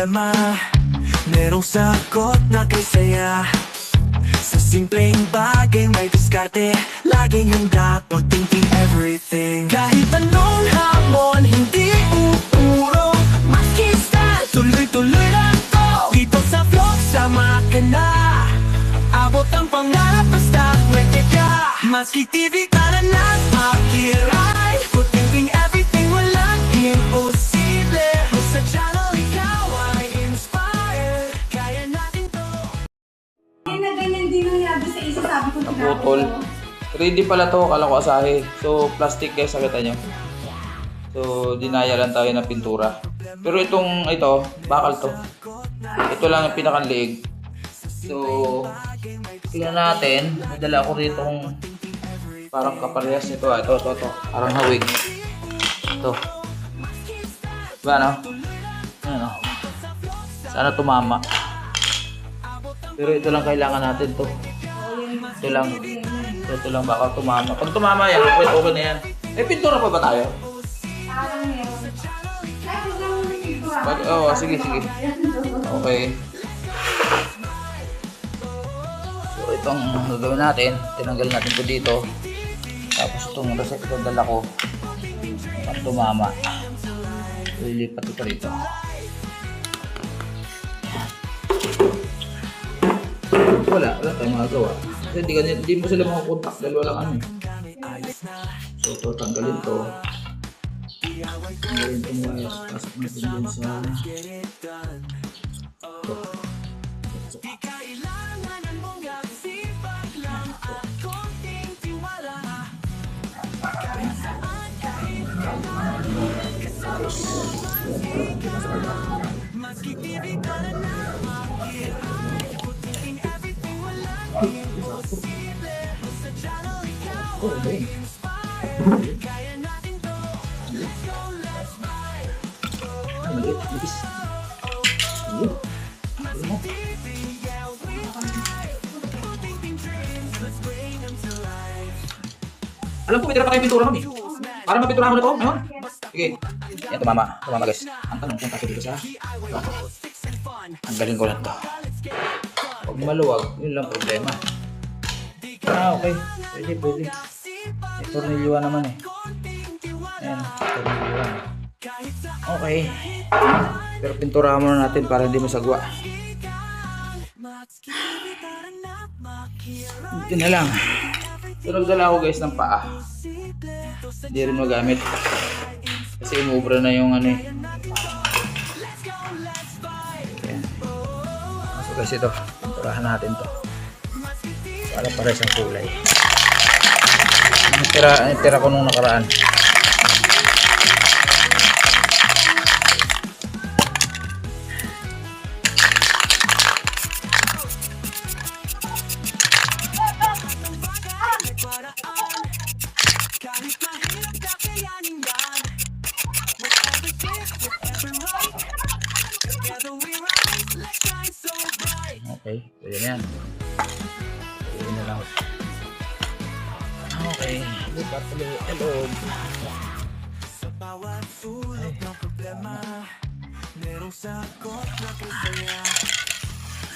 problema, merong sagot na kay saya. Sa simpleng bagay may diskarte, laging handa, no thinking everything. Kahit anong hamon, hindi uuro, maski sa tuloy-tuloy lang to. Dito sa vlog, sama ka na, abot ang pangarap basta pwede ka. Maski TV ka na nag-akiray, no thinking everything, walang imposible. Sa channel ikaw ay inspired, kaya natin to. Kaya na ganyan din nangyari sa isa, sabi ko Naputol. 3D pala to, kala ko asahe. So, plastic guys, nakita nyo. So, dinaya lang tayo ng pintura. Pero ito, bakal to. Ito lang yung pinakaliig. So, tingnan natin. Nadala ko rito kung parang kaparehas nito. Ito. Parang hawig. Ito. Diba, no? Ayan, no? Sana tumama. Pero ito lang kailangan natin to. Ito lang baka tumama. Pag tumama yan, okay na yan. Eh, pintura pa ba tayo? Parang meron. Kahit lang pintura. Oo, sige. Okay. So, itong gagawin natin, tinanggal natin ito dito. Tapos itong reset ko dala ko. Pag tumama, lilipat ito rito. Wala tayong magagawa. Kasi hindi mo sila makakontak dahil walang ano. So, ito, tanggalin to. Tanggalin itong wires. Pasok natin dun sa... Ito. Okay. Maliit, nipis. Alam ko, may tira pa kayo pintura kami. Para mapinturahan mo na to, ngayon. Sige. Yan, tumama guys. Ang tanong kung kasi dito sa... Ang galing ko lang to. Pag maluwag, yun lang problema. Okay. Pwede. May tornilyuan naman eh. Ayan, tornilyuan. Okay. Pero pinturahan muna natin para hindi masagwa. Ito na lang. So nagdala ako guys ng paa. Hindi rin magamit. Kasi umubra na yung ano eh. Ayan. So guys ito. Pinturahan natin to. Para pares ang kulay. Tira ko nung nakaraan. Okay, pwede na yan. Pwede na lang. Okay, lipat ulit. Hello. Sa bawat sulok ng problema, merong sagot na kay saya.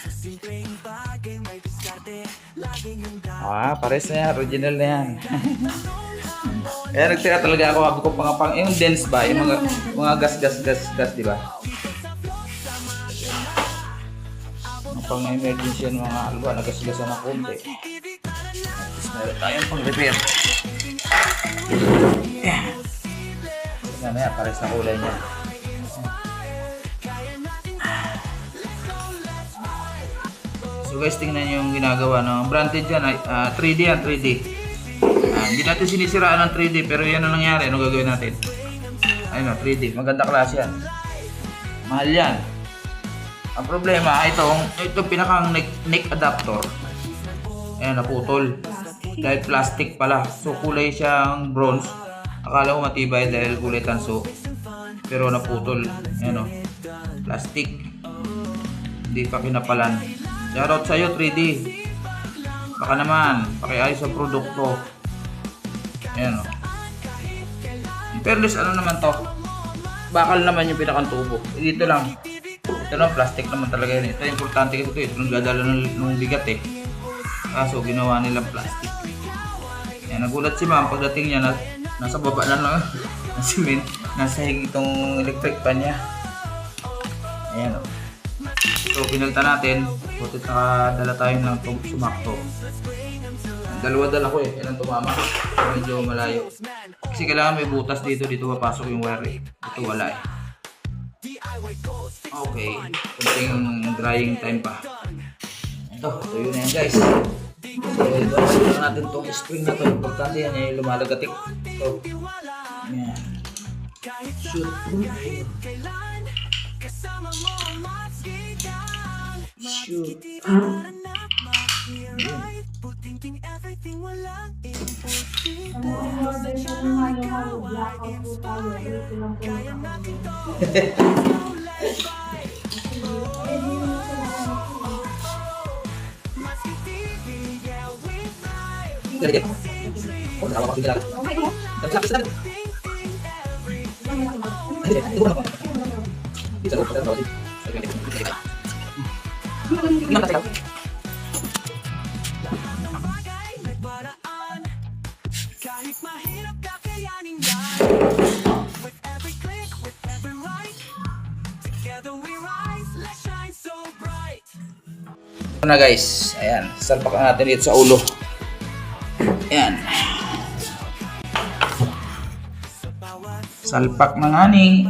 Sa simpleng bagay may diskarte, laging handa. Pares na yan. Original na yan. Kaya nagtira talaga ako. Sabi ko pang yung dense ba? Yung mga gas, di ba? Pang emergency yan mga alwa, nagasgasan ng konti. Tapos meron tayong pang repair. Tignan na yan, pares na kulay niya. So guys, tingnan nyo yung ginagawa ng branded yan, 3D yan, 3D. Hindi natin sinisiraan ng 3D, pero yan ang nangyari. Ano gagawin natin? Ayun o, 3D, maganda klase yan. Mahal yan. Ang problema, itong pinakang neck adapter. Ayan, naputol. Dahil plastic pala. So, kulay siyang bronze. Akala ko matibay dahil kulay tanso. Pero naputol. Ayan o. Plastic. Hindi pa kinapalan. Shoutout sa'yo, 3D. Baka naman, pakiayos sa produkto. Ayan o. In fairness, ano naman to? Bakal naman yung pinakang tubo. Dito lang. Ito Ito naman, plastic naman talaga yan. Ito, importante kasi ito. Ito nang dadala ng bigat eh. Kaso, ginawa nilang plastic. Yan, nagulat si ma'am. Pagdating niya, nasa baba na lang. Ang simen. Nasa higit itong electric pan niya. Ayan o. So, pinalta natin. Butit nakadala tayo ng sumakto. Dalawa-dala ko eh. Yan ang tumama. Medyo malayo. Kasi kailangan may butas dito. Dito papasok yung wire eh. Ito wala eh. Okay. Kunting drying time pa. Ito yun na yan guys. So, ito na natin itong spring na ito. Importante yan yung lumalagatik. So, yan. Shoot. Shoot. Kahit mahirap kakayanin ba? With every click, with every right, together we rise, let's shine so bright. Ito na guys, ayan, salpak natin dito sa ulo. Ayan. Salpak ng ani.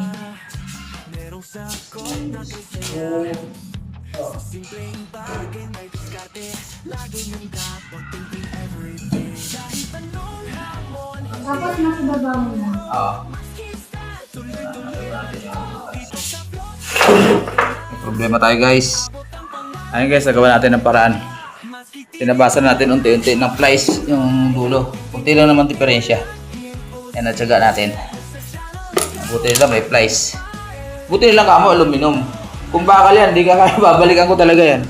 Dapat nakibaba mo na. May problema tayo guys. Ayun guys, nagawa natin ng paraan. Tinabasan natin unti-unti ng plies yung dulo. Kunti lang naman diferensya. Yan, natsaga natin. Buti lang may plies. Buti lang kamo aluminum. Kung bakal yan, di ka kaya babalikan ko talaga yan.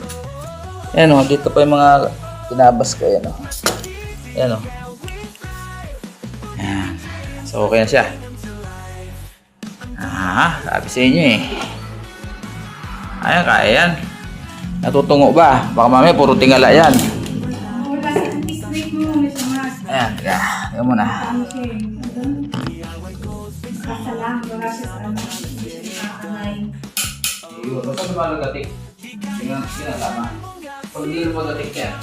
Yan o, dito pa yung mga kinabas ko. Yan o. Yan o. Yan. So okay na siya. Sabi sa inyo eh. Ayan, kaya yan. Natutungo ba? Baka mamaya puro tingala yan. Wala si straight mo na siya mas. Ayan, teka. Teka muna. Ano siya eh. Kasalang, wala siya sa ano. Nakakanay. Yun, basta lumagatik. Tingnan tama. Pag hindi lumagatik yan.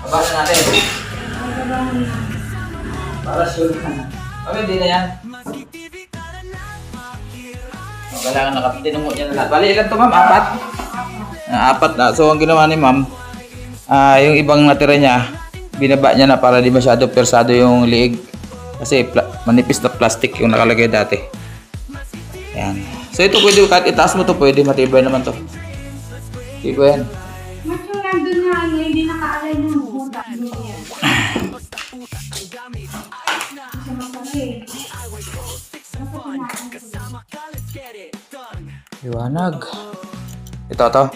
Babasa natin. Nakibaba mo na. Para sure ka na. Okay, hindi na yan. Kailangan nakatinungo niya na lahat. Bali, ilan to ma'am? Apat? Apat na. So, ang ginawa ni ma'am, yung ibang natira niya, binaba niya na para di masyado persado yung liig. Kasi manipis na plastic yung nakalagay dati. Yan. So, ito pwede, kahit itaas mo to, pwede matibay naman to. Tibay yan. Mas yung nandun na ano, hindi nakaalay ng buta. Yan. Kasi makali eh. Liwanag. Ito.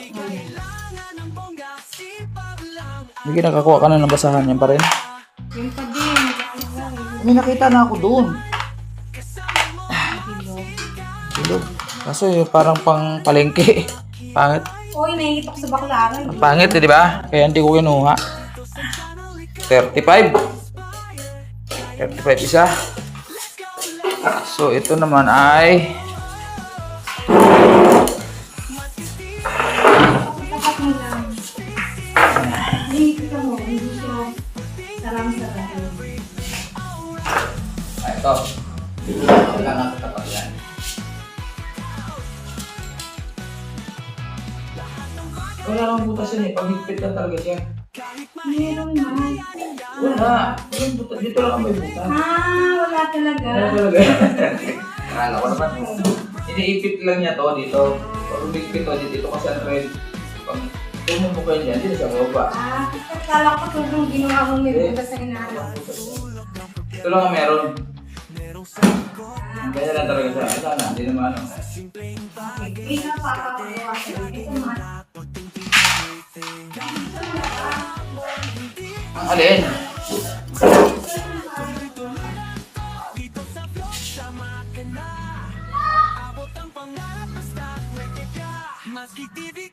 Hindi nakakuha ka na ng basahan yan pa rin. Yung pa din. May nakita na ako doon. Bilog. Kaso yung parang pang palengke. Pangit. Uy, naiitok sa baklaran. Ang pangit eh, di ba? Kaya hindi ko kinuha. 35. 35 isa. So, ito naman ay Tapat mo lang. Hindi kita mo, hindi siya sarang-sarang. ito. Kailangan sa tapat yan. Wala kang butas yun eh. Pag-higpit lang talaga siya. Meron naman. Wala. Walang butas. Dito lang ang may butas. Wala talaga. Wala talaga. Akala ko naman. Iniipit lang niya to dito. Pag umigpit to dito kasi ang red. Pag tumumpo kayo dyan, dito sa baba. Kala ko tulong ginawa mong may butas sa inahalap. Ito lang ang meron. Kaya lang talaga siya. Ito na, hindi naman ano. Hindi na papagawa siya. Ito naman. Ang alin? Maski TV